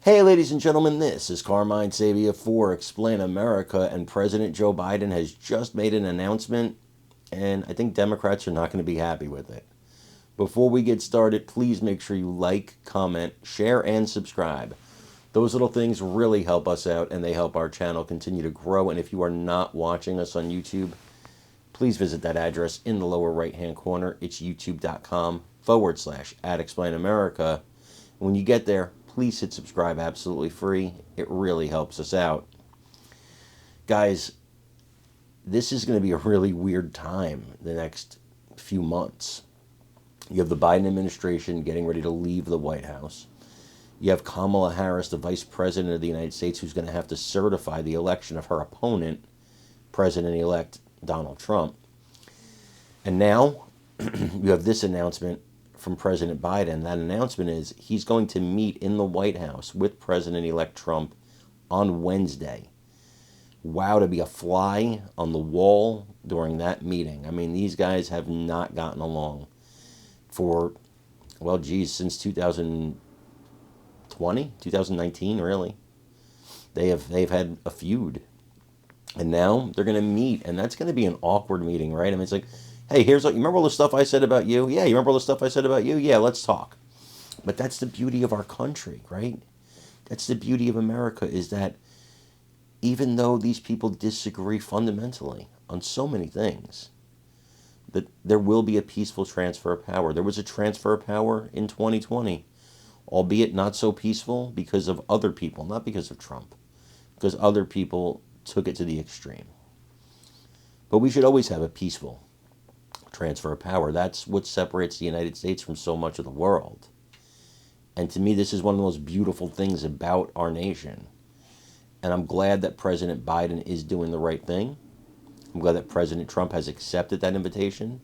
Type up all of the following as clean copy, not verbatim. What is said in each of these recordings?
Hey, ladies and gentlemen, this is Carmine Sabia for Explain America, and President Joe Biden has just made an announcement, and I think Democrats are not going to be happy with it. Before we get started, please make sure you like, comment, share, and subscribe. Those little things really help us out, and they help our channel continue to grow. And if you are not watching us on YouTube, please visit that address in the lower right-hand corner. It's youtube.com/@ExplainAmerica. When you get there, please hit subscribe, absolutely free. It really helps us out. Guys, this is going to be a really weird time the next few months. You have the Biden administration getting ready to leave the White House. You have Kamala Harris, the Vice President of the United States, who's going to have to certify the election of her opponent, President-elect Donald Trump. And now you have this announcement from President Biden. That announcement is he's going to meet in the White House with President-elect Trump on Wednesday. Wow, to be a fly on the wall during that meeting. I mean, these guys have not gotten along for, well, geez, since 2019, really. They've had a feud. And now they're going to meet, and that's going to be an awkward meeting, right? I mean, it's like, hey, you remember all the stuff I said about you? Yeah, you remember all the stuff I said about you? Yeah, let's talk. But that's the beauty of our country, right? That's the beauty of America, is that even though these people disagree fundamentally on so many things, that there will be a peaceful transfer of power. There was a transfer of power in 2020, albeit not so peaceful because of other people, not because of Trump, because other people took it to the extreme. But we should always have a peaceful transfer of power. That's what separates the United States from so much of the world. And to me, this is one of the most beautiful things about our nation. And I'm glad that President Biden is doing the right thing. I'm glad that President Trump has accepted that invitation.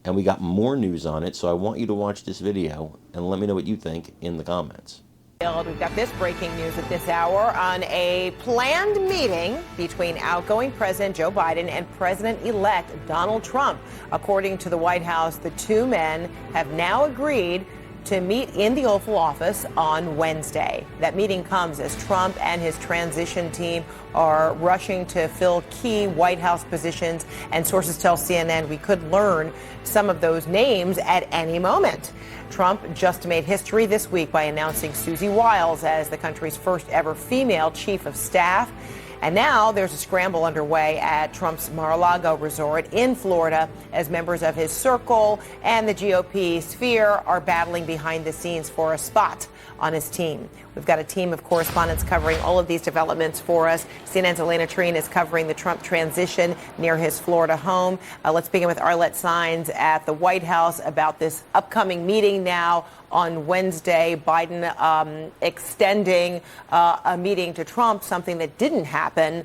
And we got more news on it, so I want you to watch this video and let me know what you think in the comments. We've got this breaking news at this hour on a planned meeting between outgoing President Joe Biden and President-elect Donald Trump. According to the White House, the two men have now agreed to meet in the Oval Office on Wednesday. That meeting comes as Trump and his transition team are rushing to fill key White House positions, and sources tell CNN we could learn some of those names at any moment. Trump just made history this week by announcing Susie Wiles as the country's first ever female chief of staff. And now there's a scramble underway at Trump's Mar-a-Lago resort in Florida as members of his circle and the GOP sphere are battling behind the scenes for a spot on his team. We've got a team of correspondents covering all of these developments for us. CNN's Elena Trine is covering the Trump transition near his Florida home. Let's begin with Arlette Saenz at the White House about this upcoming meeting now on Wednesday. Biden extending a meeting to Trump, something that didn't happen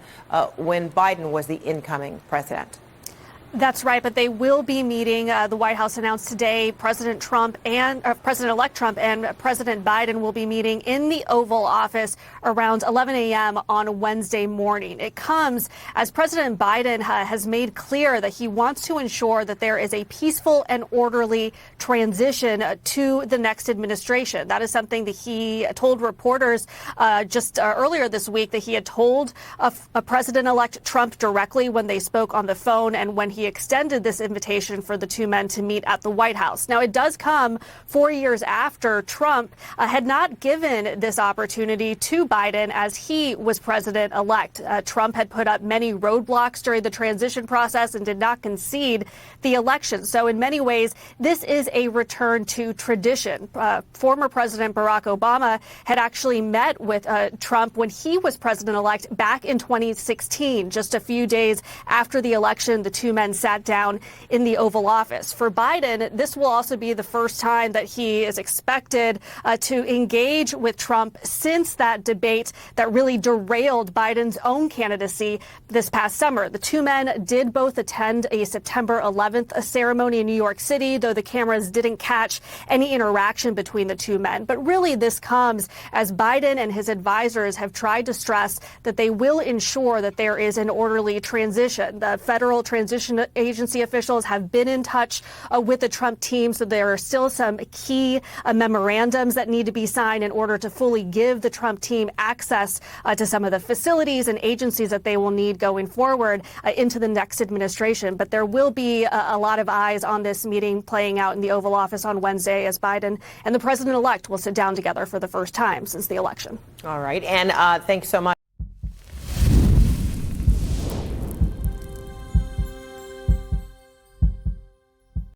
when Biden was the incoming president. That's right, but they will be meeting. The White House announced today President-elect Trump and President Biden will be meeting in the Oval Office around 11 a.m. on Wednesday morning. It comes as President Biden has made clear that he wants to ensure that there is a peaceful and orderly transition to the next administration. That is something that he told reporters just earlier this week, that he had told President-elect Trump directly when they spoke on the phone and when he extended this invitation for the two men to meet at the White House. Now, it does come 4 years after Trump had not given this opportunity to Biden as he was president-elect. Trump had put up many roadblocks during the transition process and did not concede the election. So in many ways, this is a return to tradition. Former President Barack Obama had actually met with Trump when he was president-elect back in 2016, just a few days after the election. The two men sat down in the Oval Office. For Biden, this will also be the first time that he is expected to engage with Trump since that debate that really derailed Biden's own candidacy this past summer. The two men did both attend a September 11th ceremony in New York City, though the cameras didn't catch any interaction between the two men. But really, this comes as Biden and his advisors have tried to stress that they will ensure that there is an orderly transition. The Federal Transition agency officials have been in touch with the Trump team. So there are still some key memorandums that need to be signed in order to fully give the Trump team access to some of the facilities and agencies that they will need going forward into the next administration. But there will be a lot of eyes on this meeting playing out in the Oval Office on Wednesday as Biden and the president-elect will sit down together for the first time since the election. All right. And thanks so much.